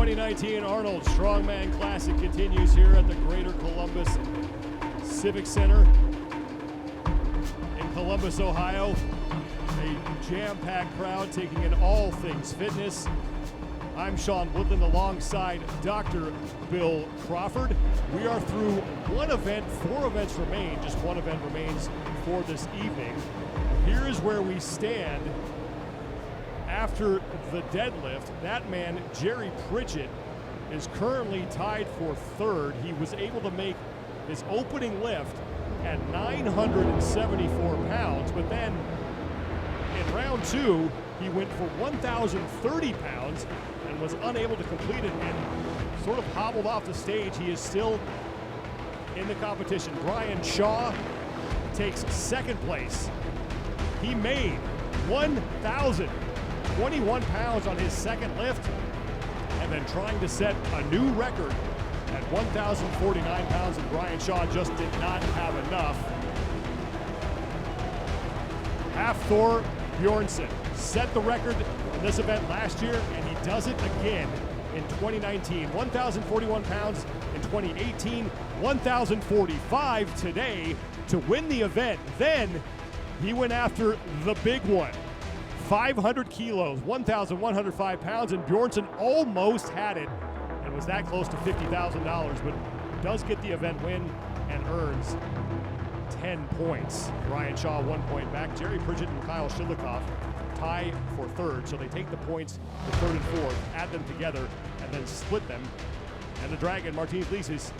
2019 Arnold Strongman Classic continues here at the Greater Columbus Civic Center in Columbus, Ohio. A jam-packed crowd taking in all things fitness. I'm Sean Woodland alongside Dr. Bill Crawford. We are through one event, 4 events remain, just one event remains for this evening. Here is where we stand after the deadlift. That man, Jerry Pritchett, is currently tied for 3rd. He was able to make his opening lift at 974 pounds, but then in round 2, he went for 1,030 pounds and was unable to complete it and sort of hobbled off the stage. He is still in the competition. Brian Shaw takes 2nd place. He made 1,021 pounds on his 2nd lift, and then trying to set a new record at 1,049 pounds, and Brian Shaw just did not have enough. Thor Bjornsson set the record in this event last year, and he does it again in 2019. 1,041 pounds in 2018, 1,045 today to win the event. Then he went after the big one, 500 kilos, 1,105 pounds, and Bjornsson almost had it and was that close to $50,000, but does get the event win and earns 10 points. Brian Shaw 1 point back. Jerry Pritchett and Kyle Shilikoff tie for 3rd, so they take the points to 3rd and 4th, add them together, and then split them. And the Dragon, Martinez Lisis,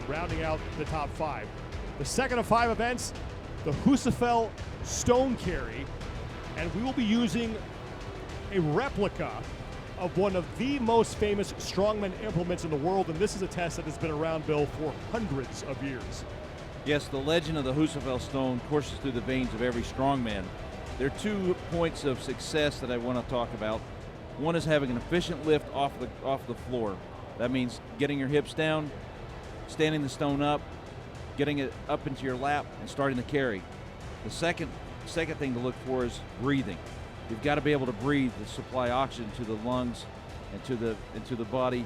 rounding out the top 5. The second of 5 events, the Husafell stone carry, and we will be using a replica of one of the most famous strongman implements in the world, and this is a test that has been around, Bill, for hundreds of years. Yes, the legend of the Husafell stone courses through the veins of every strongman. There are 2 points of success that I want to talk about. One is having an efficient lift off the floor. That means getting your hips down, standing the stone up, getting it up into your lap, and starting the carry. The second thing to look for is breathing. You've got to be able to breathe to supply oxygen to the lungs and to the body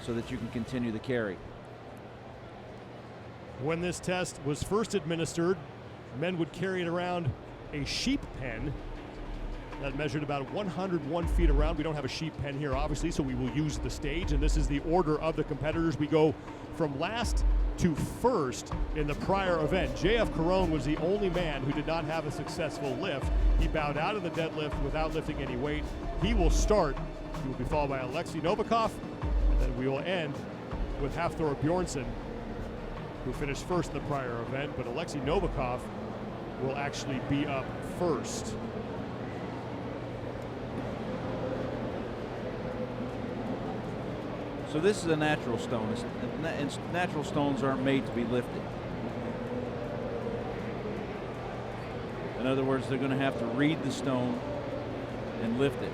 so that you can continue the carry. When this test was first administered, men would carry it around a sheep pen that measured about 101 feet around. We don't have a sheep pen here, obviously, so we will use the stage, and this is the order of the competitors. We go from last to first in the prior event. JF Caron was the only man who did not have a successful lift. He bowed out of the deadlift without lifting any weight. He will start. He will be followed by Alexei Novikov, and then we will end with Thor Bjornsson, who finished first in the prior event, but Alexei Novikov will actually be up first. So this is a natural stone, and natural stones aren't made to be lifted. In other words, they're going to have to read the stone and lift it.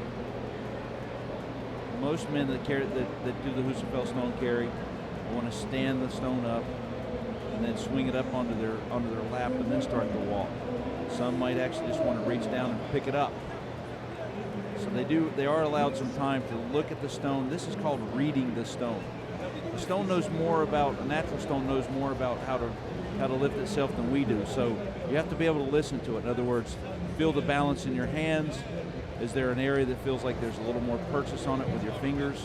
Most men that do the Husafell stone carry want to stand the stone up and then swing it up onto their lap and then start the walk. Some might actually just want to reach down and pick it up. So they are allowed some time to look at the stone. This is called reading the stone. The stone knows more about, a natural stone knows more about how to lift itself than we do. So you have to be able to listen to it. In other words, feel the balance in your hands. Is there an area that feels like there's a little more purchase on it with your fingers?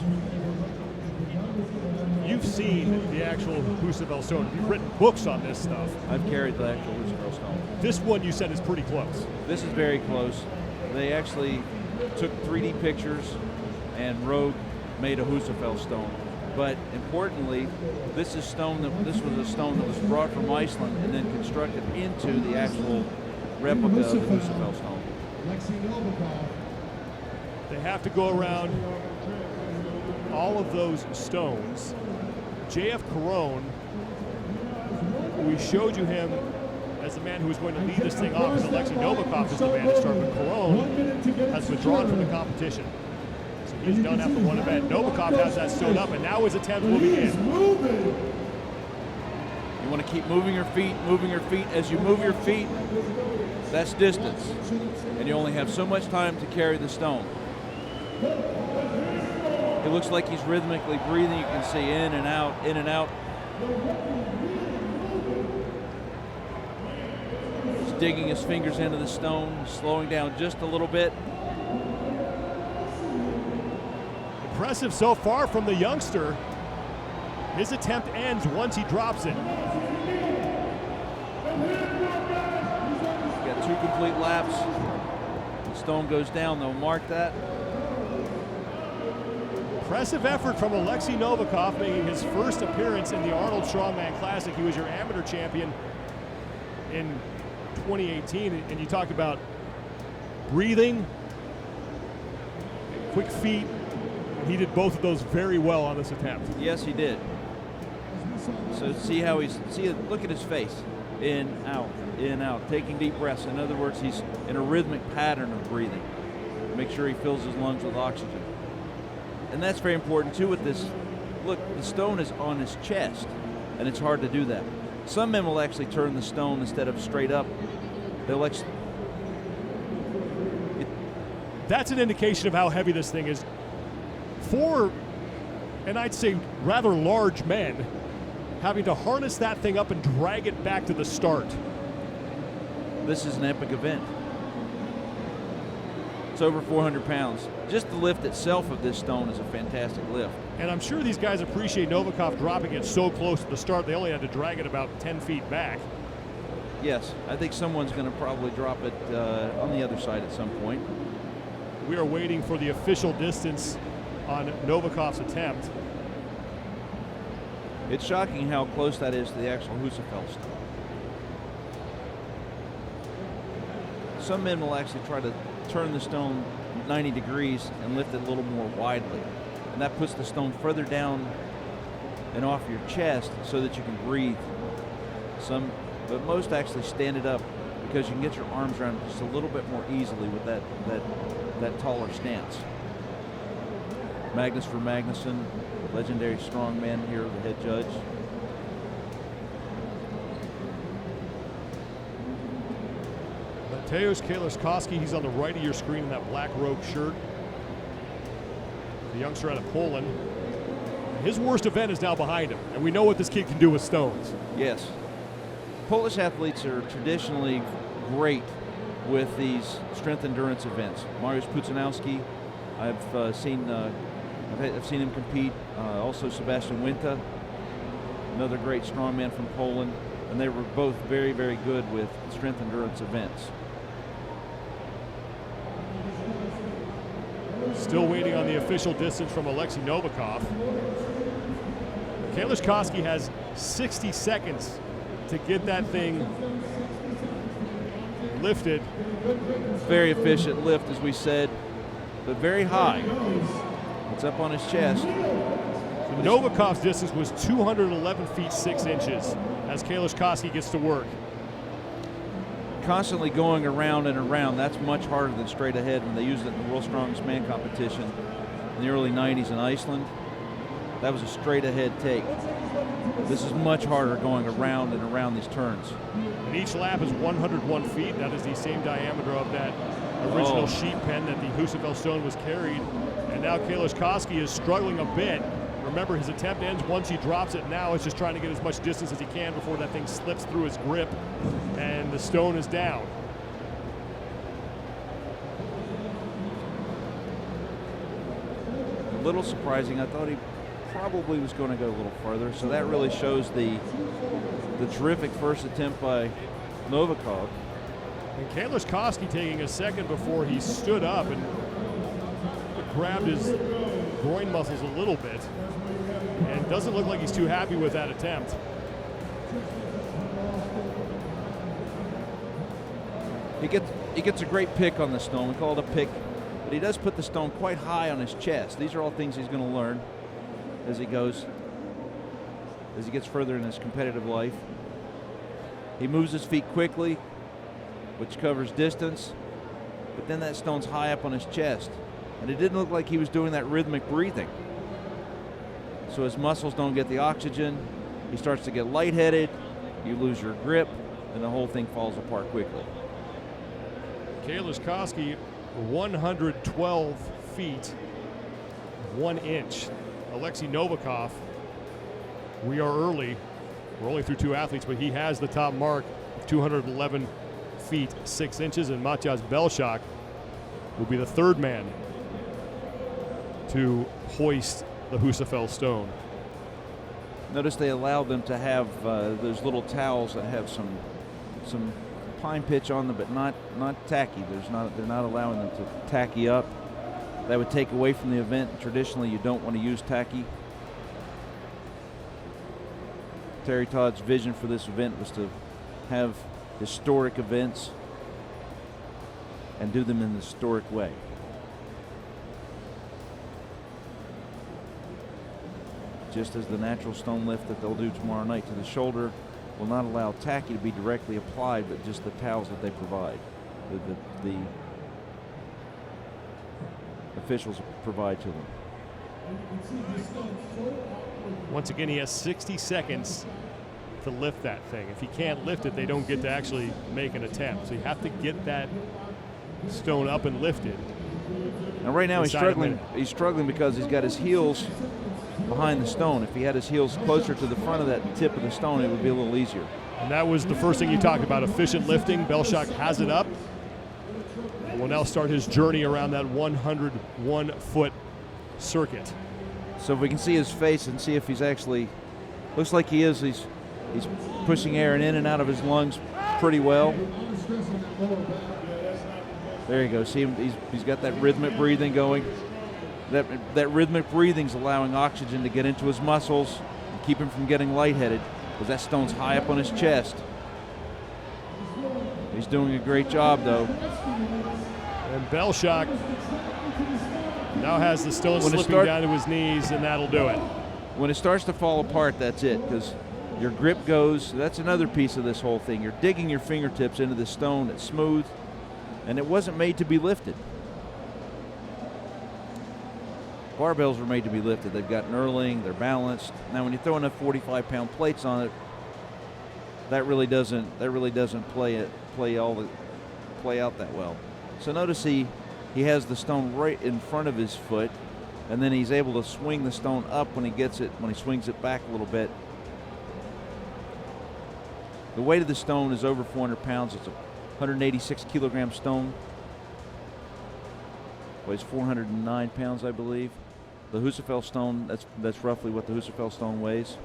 You've seen the actual Husafell stone. You've written books on this stuff. I've carried the actual Husafell stone. This one you said is pretty close. This is very close. They actually took 3D pictures, and Rogue made a Husafell stone. But importantly, this was a stone that was brought from Iceland and then constructed into the actual replica of the Husafell stone. They have to go around all of those stones. JF Caron, we showed you him as the man who was going to lead this thing off, as Alexei Novikov is the man to start, but Caron has withdrawn from the competition. So he's done after one event. Novikov has that stone up, and now his attempt will begin. You want to keep moving your feet. As you move your feet, that's distance. And you only have so much time to carry the stone. It looks like he's rhythmically breathing. You can see in and out, in and out. He's digging his fingers into the stone, slowing down just a little bit. Impressive so far from the youngster. His attempt ends once he drops it. Got 2 complete laps. The stone goes down, they'll mark that. Impressive effort from Alexei Novikov, making his first appearance in the Arnold Strongman Classic. He was your amateur champion in 2018, and you talk about breathing, quick feet. He did both of those very well on this attempt. Yes, he did. So see how look at his face. In, out, taking deep breaths. In other words, he's in a rhythmic pattern of breathing. Make sure he fills his lungs with oxygen. And that's very important too with this. Look, the stone is on his chest, and it's hard to do that. Some men will actually turn the stone instead of straight up. They'll actually. That's an indication of how heavy this thing is. For, and I'd say rather large men, having to harness that thing up and drag it back to the start. This is an epic event. It's over 400 pounds. Just the lift itself of this stone is a fantastic lift. And I'm sure these guys appreciate Novikov dropping it so close to the start. They only had to drag it about 10 feet back. Yes, I think someone's going to probably drop it on the other side at some point. We are waiting for the official distance on Novikov's attempt. It's shocking how close that is to the actual Husafell stone. Some men will actually try to turn the stone 90 degrees and lift it a little more widely. And that puts the stone further down and off your chest so that you can breathe. But most actually stand it up because you can get your arms around it just a little bit more easily with that taller stance. Magnus for Magnuson, legendary strongman here, the head judge. Mateusz Kaliszkowski, he's on the right of your screen in that black robe shirt. The youngster out of Poland. His worst event is now behind him, and we know what this kid can do with stones. Yes. Polish athletes are traditionally great with these strength endurance events. Mariusz Pucanowski, I've seen him compete. Also Sebastian Winta, another great strongman from Poland, and they were both very, very good with strength endurance events. Still waiting on the official distance from Alexei Novikov. Kaliszkowski has 60 seconds to get that thing lifted. Very efficient lift, as we said, but very high. It's up on his chest. Novikov's distance was 211 feet 6 inches as Kaliszkowski gets to work. Constantly going around and around, that's much harder than straight ahead. When they used it in the World's Strongest Man competition in the early 90s in Iceland, that was a straight ahead take. This is much harder going around and around these turns. And each lap is 101 feet. That is the same diameter of that original sheet pen that the Husafell stone was carried. And now Kaliszkowski is struggling a bit. Remember, his attempt ends once he drops it. Now it's just trying to get as much distance as he can before that thing slips through his grip and the stone is down. A little surprising. I thought he probably was going to go a little further, so that really shows the terrific first attempt by Novikov. And Kaliszkowski taking a second before he stood up and grabbed his groin muscles a little bit, and doesn't look like he's too happy with that attempt. He gets a great pick on the stone. We call it a pick, but he does put the stone quite high on his chest. These are all things he's going to learn as he gets further in his competitive life. He moves his feet quickly, which covers distance, but then that stone's high up on his chest. And it didn't look like he was doing that rhythmic breathing. So his muscles don't get the oxygen. He starts to get lightheaded. You lose your grip, and the whole thing falls apart quickly. Kaliszkowski, 112 feet, 1 inch. Alexei Novikov, we are early. We're only through 2 athletes, but he has the top mark of 211 feet 6 inches, and Matthias Belschak will be the 3rd man to hoist the Husafell stone. Notice they allow them to have those little towels that have some pine pitch on them, but not tacky. They're not allowing them to tacky up. That would take away from the event. Traditionally, you don't want to use tacky. Terry Todd's vision for this event was to have historic events and do them in the historic way. Just as the natural stone lift that they'll do tomorrow night to the shoulder will not allow tacky to be directly applied, but just the towels that they provide, the officials provide to them. Once again, he has 60 seconds to lift that thing. If he can't lift it, they don't get to actually make an attempt. So you have to get that stone up and lifted. Now right now he's struggling because he's got his heels behind the stone. If he had his heels closer to the front of that tip of the stone, it would be a little easier. And that was the first thing you talked about, efficient lifting. Belschak has it up and will now start his journey around that 101-foot circuit. So if we can see his face and see if he's actually, looks like he is, he's pushing air in and out of his lungs pretty well. There you go. See him, he's got that rhythmic breathing going. That rhythmic breathing's allowing oxygen to get into his muscles and keep him from getting lightheaded, because that stone's high up on his chest. He's doing a great job, though. And Belschak now has the stone slipping down to his knees, and that'll do it. When it starts to fall apart, that's it, because your grip goes. That's another piece of this whole thing. You're digging your fingertips into the stone. It's smooth, and it wasn't made to be lifted. Barbells are made to be lifted. They've got knurling, they're balanced. Now when you throw enough 45-pound plates on it, that really doesn't play out that well. So notice he has the stone right in front of his foot, and then he's able to swing the stone up when he swings it back a little bit. The weight of the stone is over 400 pounds. It's a 186 kilogram stone. Weighs 409 pounds, I believe. The Husafell stone, that's roughly what the Husafell stone weighs.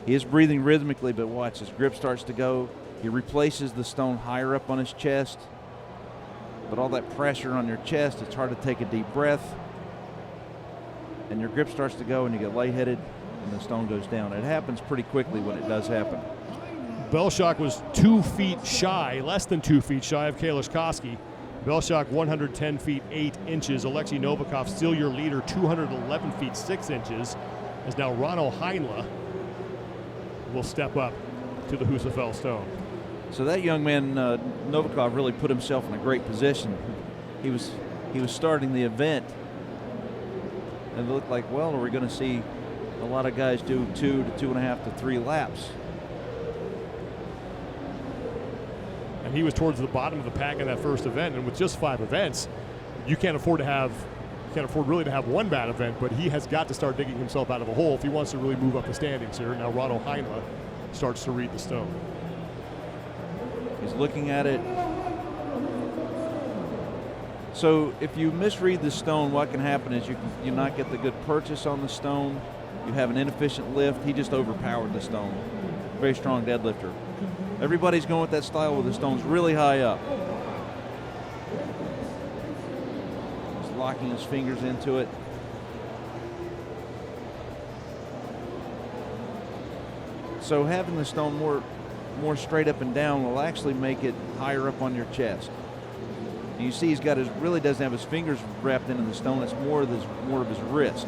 He is breathing rhythmically, but watch, his grip starts to go. He replaces the stone higher up on his chest. But all that pressure on your chest, it's hard to take a deep breath. And your grip starts to go and you get lightheaded and the stone goes down. It happens pretty quickly when it does happen. Belschak was 2 feet shy, less than 2 feet shy of Kalisz Koski. Belschak 110 feet 8 inches. Alexei Novikov, still your leader, 211 feet 6 inches. As now Ronald Heinle will step up to the Husafell stone. So that young man, Novikov, really put himself in a great position. He was starting the event, and it looked like, well, are we going to see a lot of guys do 2 to 2.5 to 3 laps? And he was towards the bottom of the pack in that first event, and with just 5 events, you can't afford really to have one bad event, but he has got to start digging himself out of a hole if he wants to really move up the standings here. Now Ronald Heinle starts to read the stone. He's looking at it. So if you misread the stone, what can happen is you not get the good purchase on the stone. You have an inefficient lift. He just overpowered the stone. Very strong deadlifter. Everybody's going with that style where the stone's really high up. He's locking his fingers into it. So having the stone more straight up and down will actually make it higher up on your chest. And you see he's got really doesn't have his fingers wrapped into the stone. It's more of his wrist.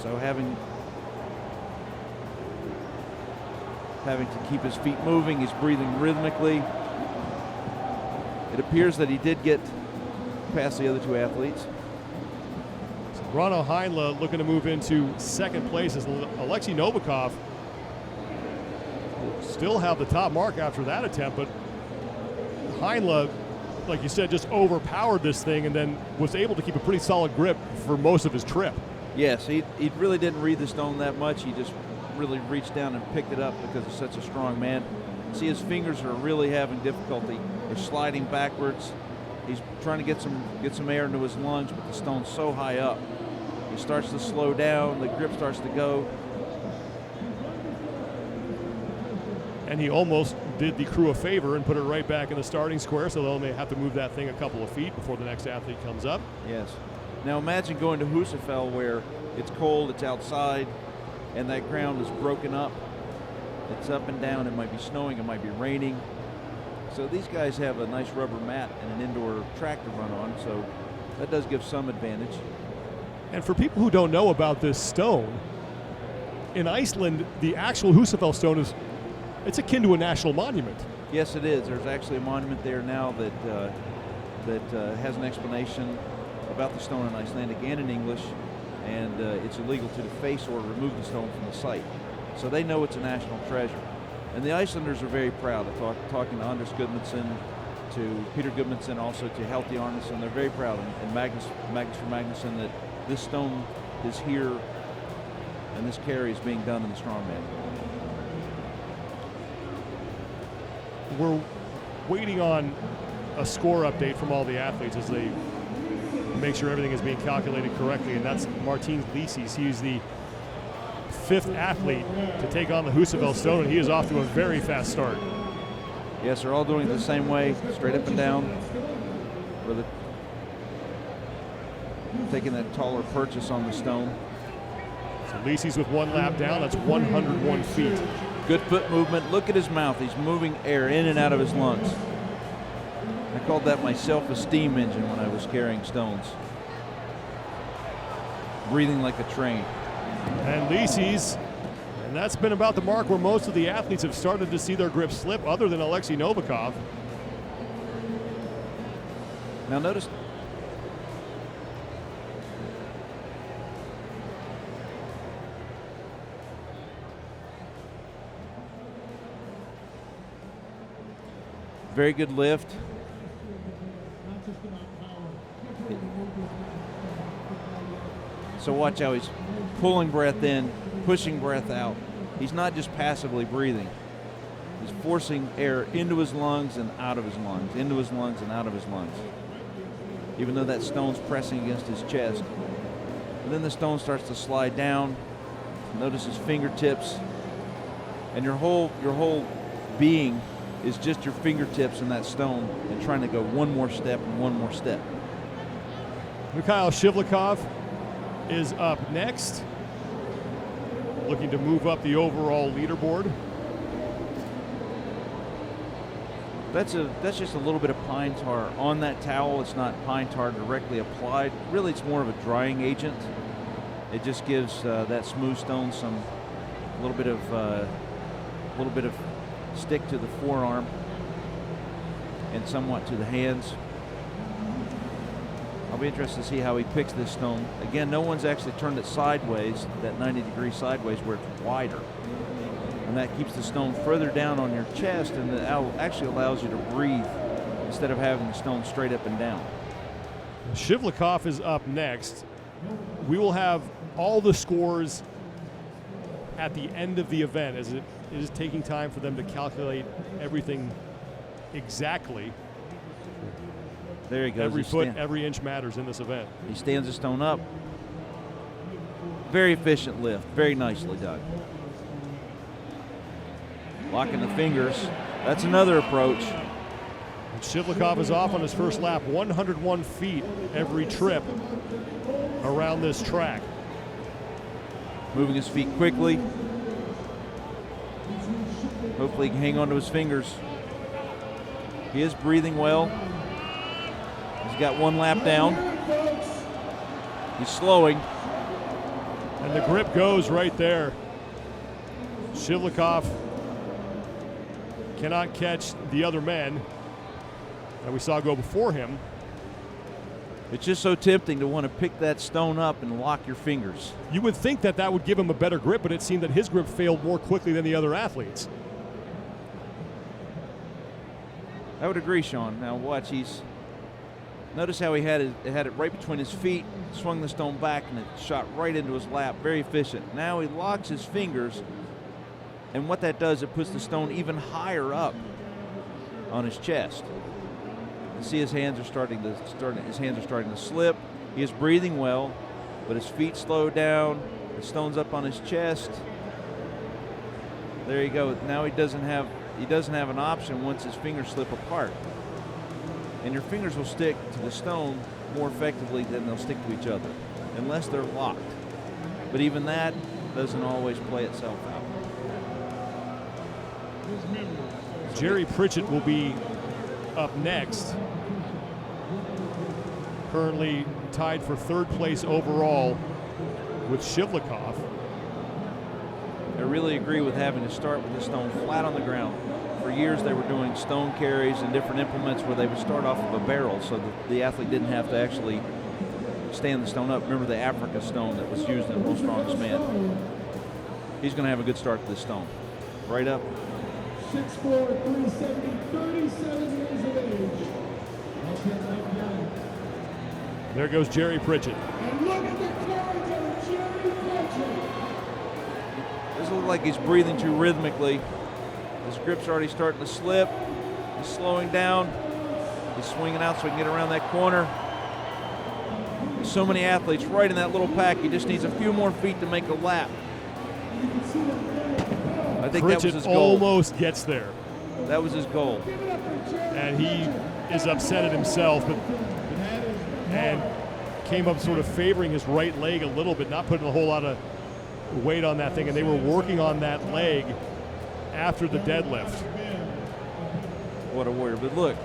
So having to keep his feet moving, he's breathing rhythmically. It appears that he did get past the other 2 athletes. So Ronald Heinle looking to move into second place as Alexei Novikov will still have the top mark after that attempt, but Heinle like you said, just overpowered this thing and then was able to keep a pretty solid grip for most of his trip. Yes, he really didn't read the stone that much. He just really reached down and picked it up because he's such a strong man. See, his fingers are really having difficulty. They're sliding backwards. He's trying to get some air into his lungs, but the stone's so high up. He starts to slow down. The grip starts to go. And he almost did the crew a favor and put it right back in the starting square, so they'll only have to move that thing a couple of feet before the next athlete comes up. Yes. Now imagine going to Husafell where it's cold, it's outside, and that ground is broken up. It's up and down. It might be snowing, it might be raining. So these guys have a nice rubber mat and an indoor track to run on, so that does give some advantage. And for people who don't know about this stone, in Iceland, the actual Husafell stone it's akin to a national monument. Yes, it is. There's actually a monument there now that has an explanation about the stone in Icelandic and in English, and it's illegal to deface or remove the stone from the site. So they know it's a national treasure. And the Icelanders are very proud. Talking to Anders Gudmundsson, to Peter Gudmundsson, also to Helgi Arnason, they're very proud, and Magnus Magnusson, that this stone is here and this carry is being done in the Strongman. We're waiting on a score update from all the athletes as they make sure everything is being calculated correctly, and that's Martins Lisis. He's the 5th athlete to take on the Husafell stone, and he is off to a very fast start. Yes, they're all doing it the same way, straight up and down, taking that taller purchase on the stone. So Lisis with 1 lap down, that's 101 feet. Good foot movement. Look at his mouth. He's moving air in and out of his lungs. I called that my self-esteem engine when I was carrying stones. Breathing like a train. And Lisis, and that's been about the mark where most of the athletes have started to see their grip slip, other than Alexei Novikov. Now notice, very good lift. So watch how he's pulling breath in, pushing breath out. He's not just passively breathing. He's forcing air into his lungs and out of his lungs, into his lungs and out of his lungs. Even though that stone's pressing against his chest. And then the stone starts to slide down. Notice his fingertips. And your whole being is just your fingertips in that stone and trying to go one more step and one more step. Mikhail Shivlikov is up next, looking to move up the overall leaderboard. That's just a little bit of pine tar on that towel. It's not pine tar directly applied. Really, it's more of a drying agent. It just gives that smooth stone a little bit of stick to the forearm and somewhat to the hands. I'll be interested to see how he picks this stone. Again, no one's actually turned it sideways, that 90-degree sideways where it's wider. And that keeps the stone further down on your chest, and it actually allows you to breathe instead of having the stone straight up and down. Shivlikov is up next. We will have all the scores at the end of the event, as it is taking time for them to calculate everything exactly. There he goes. Every foot, every inch matters in this event. He stands the stone up. Very efficient lift. Very nicely done. Locking the fingers. That's another approach. And Shivlikov is off on his first lap, 101 feet every trip around this track. Moving his feet quickly. Hopefully he can hang on to his fingers. He is breathing well. He's got 1 lap down. He's slowing. And the grip goes right there. Shivlikov cannot catch the other men that we saw go before him. It's just so tempting to want to pick that stone up and lock your fingers. You would think that that would give him a better grip, but it seemed that his grip failed more quickly than the other athletes. I would agree, Sean. Now watch, he's Notice how he had it right between his feet, swung the stone back, and it shot right into his lap. Very efficient. Now he locks his fingers, and what that does, it puts the stone even higher up on his chest. You see his hands are starting to slip. He is breathing well, but his feet slow down. The stone's up on his chest. There you go. Now he doesn't have an option once his fingers slip apart. And your fingers will stick to the stone more effectively than they'll stick to each other, unless they're locked. But even that doesn't always play itself out. Jerry Pritchett will be up next. Currently tied for third place overall with Shivlikov. I really agree with having to start with the stone flat on the ground. For years they were doing stone carries and different implements where they would start off of a barrel so that the athlete didn't have to actually stand the stone up. Remember the Africa stone that was used in World's Strongest Man? He's going to have a good start to this stone. Right up. 6'4", 370, 37 years of age. There goes Jerry Pritchett. And look at the courage of Jerry Pritchett. Doesn't look like he's breathing too rhythmically. His grip's already starting to slip. He's slowing down. He's swinging out so he can get around that corner. There's so many athletes right in that little pack. He just needs a few more feet to make a lap. I think Pritchett that was his goal. almost gets there. That was his goal. And he is upset at himself, and came up sort of favoring his right leg a little bit, not putting a whole lot of weight on that thing, and they were working on that leg after the deadlift. What a warrior. But look,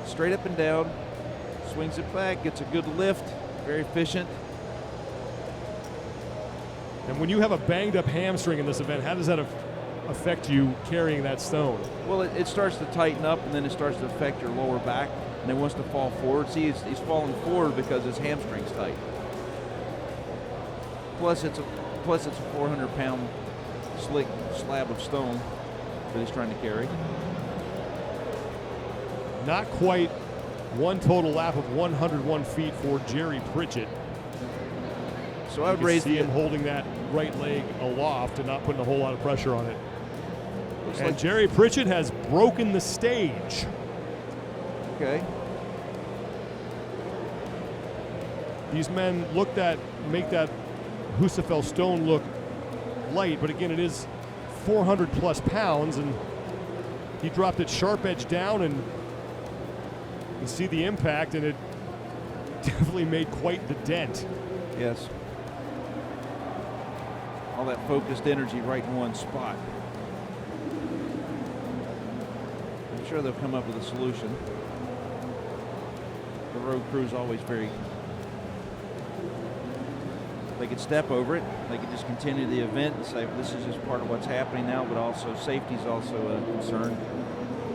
straight up and down, swings it back, gets a good lift, very efficient. And when you have a banged up hamstring in this event, how does that affect you carrying that stone? Well, it starts to tighten up, and then it starts to affect your lower back, and it wants to fall forward. See, he's falling forward because his hamstring's tight. Plus, it's a 400-pound slick slab of stone that he's trying to carry. Not quite one total lap of 101 feet for Jerry Pritchett. So I would You raise see him holding that right leg aloft and not putting a whole lot of pressure on it. And like Jerry Pritchett has broken the stage. Okay. These men make that Husafell stone look light, but again, it is 400 plus pounds, and he dropped it sharp edge down, and you see the impact, and it definitely made quite the dent. Yes. All that focused energy right in one spot. I'm sure they'll come up with a solution. The road crew is always very... They could step over it. They could just continue the event and say, this is just part of what's happening now, but also safety is also a concern.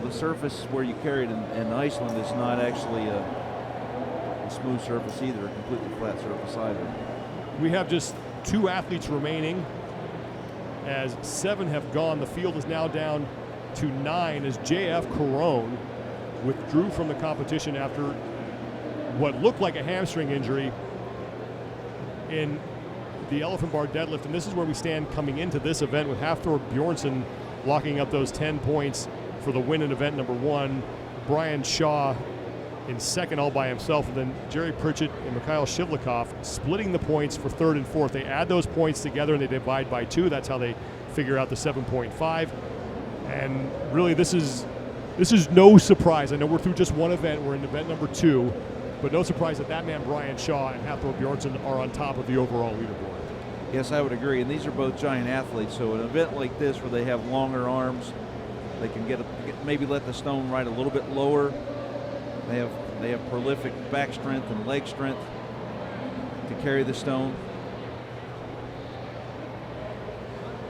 The surface where you carry it in Iceland is not actually a smooth surface either, a completely flat surface either. We have just 2 athletes remaining as 7 have gone. The field is now down to 9 as J.F. Carone withdrew from the competition after what looked like a hamstring injury in the elephant bar deadlift. And this is where we stand coming into this event with Thor Bjornsson locking up those 10 points for the win in event number 1. Brian Shaw in second all by himself, and then Jerry Pritchett and Mikhail Shivlikov splitting the points for third and fourth. They add those points together and they divide by 2. That's how they figure out the 7.5. And really, this is no surprise. I know we're through just one event. We're in event number 2, but no surprise that man Brian Shaw and Thor Bjornsson are on top of the overall leaderboard. Yes, I would agree. And these are both giant athletes. So an event like this where they have longer arms, they can maybe let the stone ride a little bit lower. They have prolific back strength and leg strength to carry the stone.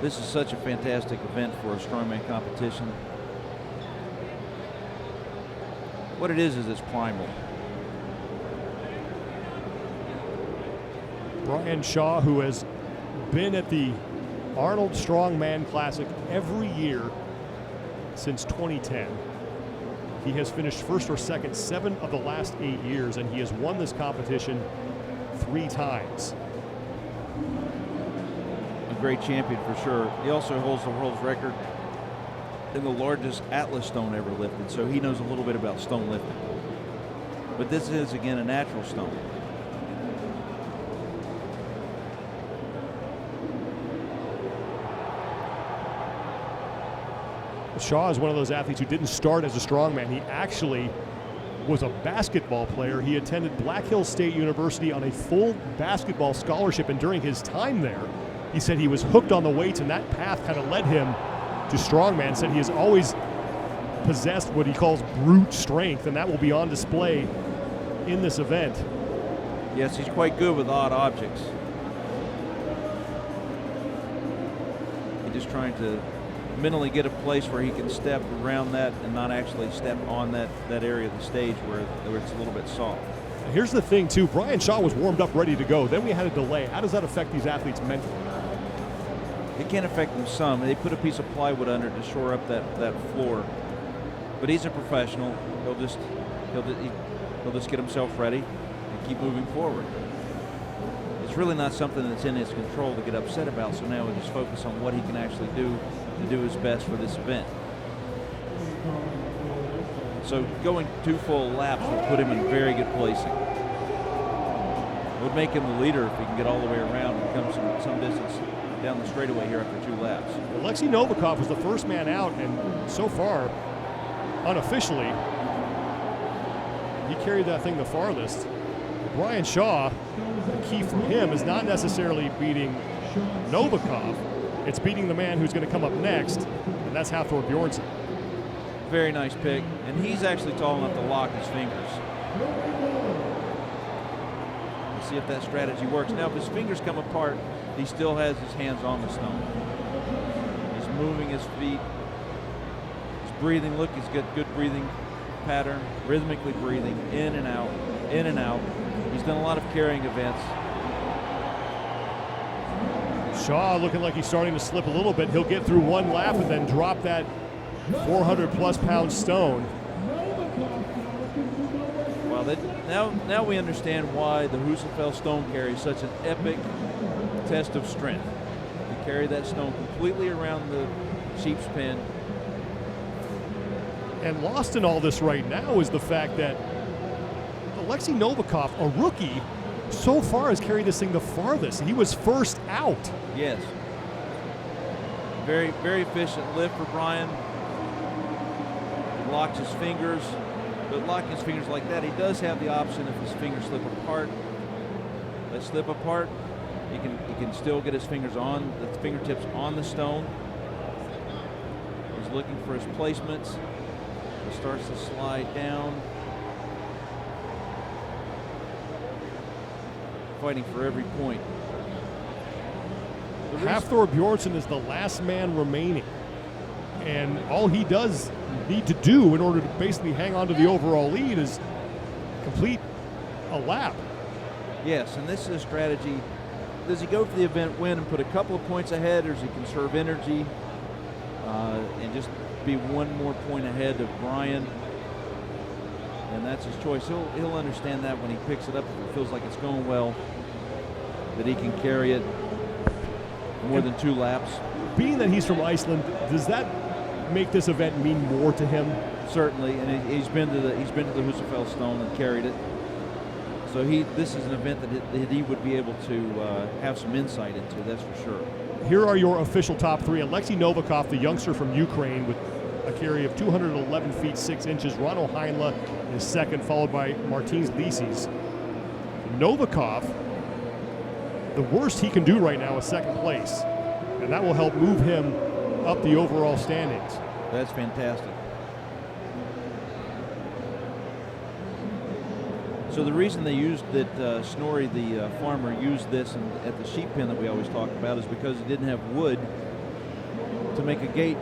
This is such a fantastic event for a strongman competition. What it is it's primal. Brian Shaw, who has been at the Arnold Strongman Classic every year since 2010. He has finished first or second 7 of the last 8 years, and he has won this competition 3 times. A great champion for sure. He also holds the world's record in the largest Atlas stone ever lifted, so he knows a little bit about stone lifting. But this is, again, a natural stone. Shaw is one of those athletes who didn't start as a strongman. He actually was a basketball player. He attended Black Hills State University on a full basketball scholarship, and during his time there, he said he was hooked on the weights, and that path kind of led him to strongman. Said he has always possessed what he calls brute strength, and that will be on display in this event. Yes, he's quite good with odd objects. He's just trying to mentally get a place where he can step around that and not actually step on that area of the stage where it's a little bit soft. Here's the thing, too. Brian Shaw was warmed up, ready to go. Then we had a delay. How does that affect these athletes mentally? It can affect them some. They put a piece of plywood under it to shore up that floor. But he's a professional. He'll just get himself ready and keep moving forward. It's really not something that's in his control to get upset about, so now we'll just focus on what he can actually do to do his best for this event. So going 2 full laps will put him in very good placing. It would make him the leader if he can get all the way around and come some distance down the straightaway here after 2 laps. Alexei Novikov was the first man out, and so far, unofficially, he carried that thing the farthest. Brian Shaw, the key for him is not necessarily beating Novikov, it's beating the man who's going to come up next, and that's Thor Bjornsson. Very nice pick, and he's actually tall enough to lock his fingers. We'll see if that strategy works. Now, if his fingers come apart, he still has his hands on the stone. He's moving his feet. He's breathing. Look, he's got good breathing pattern, rhythmically breathing in and out, in and out. He's done a lot of carrying events. Shaw looking like he's starting to slip a little bit. He'll get through 1 lap and then drop that 400-plus pound stone. Well, now we understand why the Husafell stone carry is such an epic test of strength. To carry that stone completely around the sheep's pen. And lost in all this right now is the fact that Alexei Novikov, a rookie, so far has carried this thing the farthest. He was first out. Yes. Very, very efficient lift for Brian. He locked his fingers, but locking his fingers like that, he does have the option if his fingers slip apart. They slip apart, he can still get his fingers on, the fingertips on the stone. He's looking for his placements. He starts to slide down. Fighting for every point. Thor Bjornsson is the last man remaining, and all he does need to do in order to basically hang on to the overall lead is complete a lap. Yes, and this is a strategy. Does he go for the event win and put a couple of points ahead, or does he conserve energy and just be 1 more point ahead of Brian? And that's his choice. He'll understand that when he picks it up, if it feels like it's going well, that he can carry it more than 2 laps. Being that he's from Iceland, does that make this event mean more to him? Certainly, and he's been to the Husafell Stone and carried it. So this is an event that he would be able to have some insight into. That's for sure. Here are your official top 3. Alexei Novikov, the youngster from Ukraine, with a carry of 211 feet 6 inches. Ronald Heinle is second, followed by Martins Lisis. Novikov, the worst he can do right now is second place, and that will help move him up the overall standings. That's fantastic. So the reason they used that Snorri, the farmer, used this at the sheep pen that we always talk about is because he didn't have wood to make a gate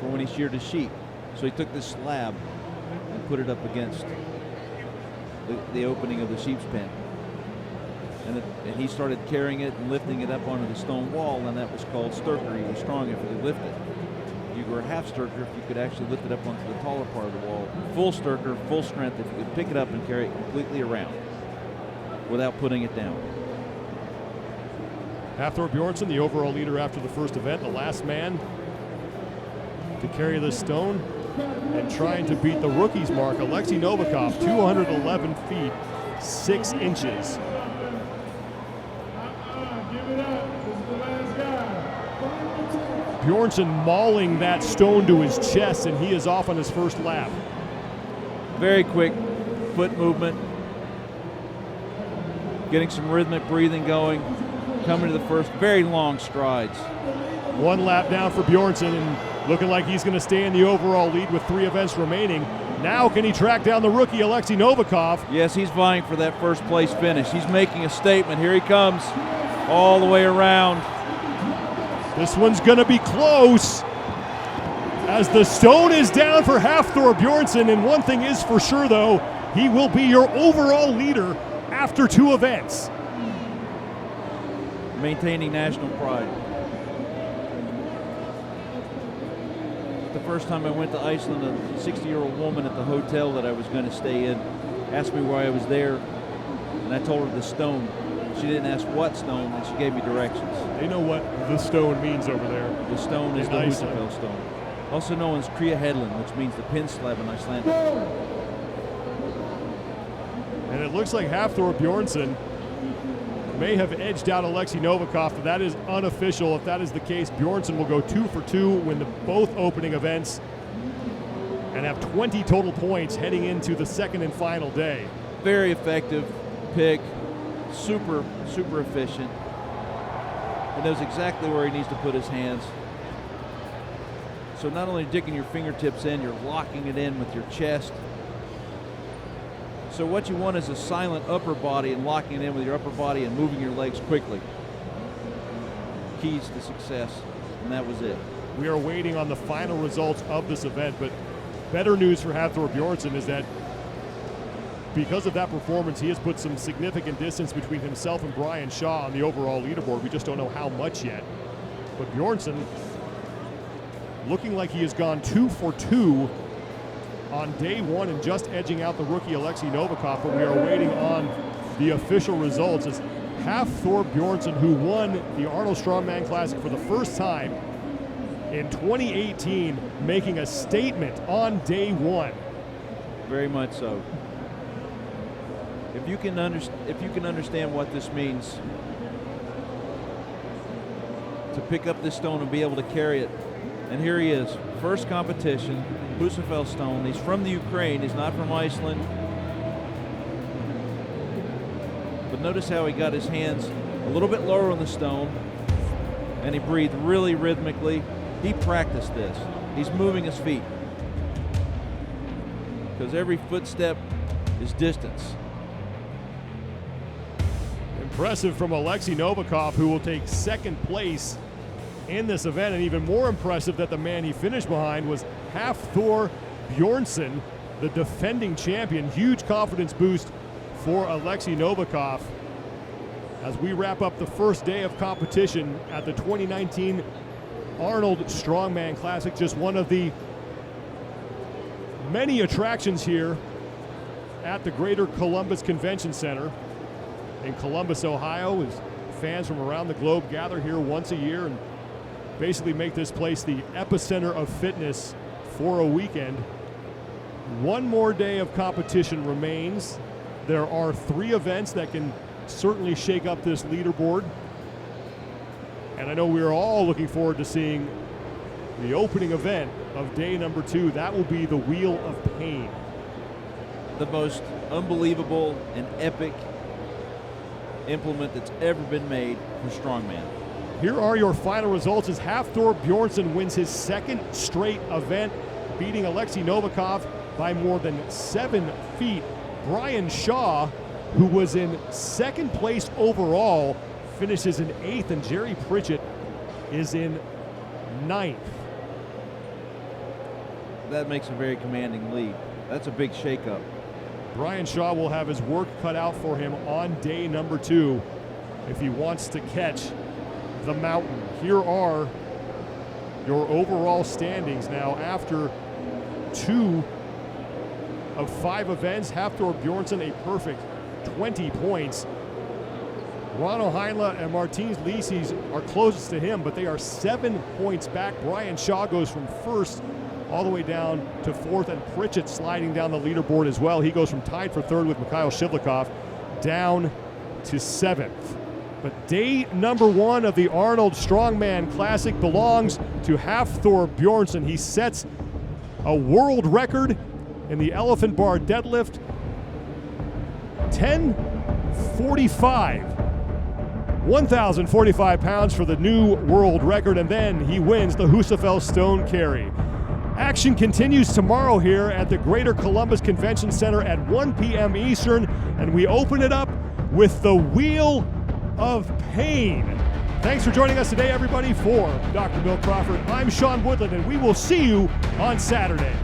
for when he sheared his sheep. So he took this slab and put it up against the opening of the sheep's pen. And he started carrying it and lifting it up onto the stone wall, and that was called sturker. He was strong if he lifted. You you were a half stirker, if you could actually lift it up onto the taller part of the wall. Full stirker, full strength, if you could pick it up and carry it completely around without putting it down. Hafthor Bjornsson, the overall leader after the first event, the last man to carry this stone, and trying to beat the rookie's mark, Alexei Novikov, 211 feet, 6 inches. Bjornsson mauling that stone to his chest, and he is off on his first lap. Very quick foot movement, getting some rhythmic breathing going, coming to the first, very long strides. 1 lap down for Bjornsson, and looking like he's going to stay in the overall lead with 3 events remaining. Now can he track down the rookie Alexei Novikov? Yes, he's vying for that first place finish. He's making a statement. Here he comes all the way around. This one's going to be close as the stone is down for Hafthor Bjornsson, and one thing is for sure, though, he will be your overall leader after 2 events. Maintaining national pride. The first time I went to Iceland, a 60-year-old woman at the hotel that I was going to stay in asked me why I was there, and I told her the stone. She didn't ask what stone, and she gave me directions. They know what the stone means over there. The stone is the Husafell stone, also known as Kria Headland, which means the pin slab in Icelandic. And it looks like Hafthor Bjornsson may have edged out Alexei Novikov, but that is unofficial. If that is the case, Bjornsson will go 2 for 2, win both opening events, and have 20 total points heading into the second and final day. Very effective pick, super efficient. He knows exactly where he needs to put his hands. So not only digging your fingertips in, you're locking it in with your chest. So what you want is a silent upper body and locking it in with your upper body and moving your legs quickly. Keys to success, and that was it. We are waiting on the final results of this event, but better news for Hafthor Bjornsson is that because of that performance, he has put some significant distance between himself and Brian Shaw on the overall leaderboard. We just don't know how much yet. But Bjornsson looking like he has gone 2 for 2 on day 1 and just edging out the rookie Alexei Novikov, but we are waiting on the official results as Hafthor Bjornsson, who won the Arnold Strongman Classic for the first time in 2018, making a statement on day 1. Very much so. If you can understand what this means, to pick up this stone and be able to carry it, and here he is, first competition, Husafell stone. He's from the Ukraine. He's not from Iceland. But notice how he got his hands a little bit lower on the stone, and he breathed really rhythmically. He practiced this. He's moving his feet, because every footstep is distance. Impressive from Alexei Novikov, who will take second place in this event, and even more impressive that the man he finished behind was Hafthor Bjornsson, the defending champion. Huge confidence boost for Alexei Novikov as we wrap up the first day of competition at the 2019 Arnold Strongman Classic, just one of the many attractions here at the Greater Columbus Convention Center in Columbus, Ohio, as fans from around the globe gather here once a year and basically make this place the epicenter of fitness for a weekend. One more day of competition remains. There are 3 events that can certainly shake up this leaderboard. And I know we're all looking forward to seeing the opening event of day number 2. That will be the Wheel of Pain. The most unbelievable and epic implement that's ever been made for Strongman. Here are your final results as Hafthor Bjornsson wins his second straight event, beating Alexei Novikov by more than 7 feet. Brian Shaw, who was in second place overall, finishes in 8th, and Jerry Pritchett is in 9th. That makes a very commanding lead. That's a big shakeup. Brian Shaw will have his work cut out for him on day number 2 if he wants to catch the mountain. Here are your overall standings now after 2 of 5 events. Hafthor Bjornsson a perfect 20 points. Ronald Heinle and Martins Lisis are closest to him, but they are 7 points back. Brian Shaw goes from first all the way down to 4th, and Pritchett sliding down the leaderboard as well. He goes from tied for 3rd with Mikhail Shivlikov down to 7th. But day number 1 of the Arnold Strongman Classic belongs to Hafthor Bjornsson. He sets a world record in the elephant bar deadlift, 10:45. 1,045 pounds for the new world record, and then he wins the Husafell stone carry. Action continues tomorrow here at the Greater Columbus Convention Center at 1 p.m. Eastern, and we open it up with the Wheel of Pain. Thanks for joining us today, everybody. For Dr. Bill Crawford, I'm Sean Woodland, and we will see you on Saturday.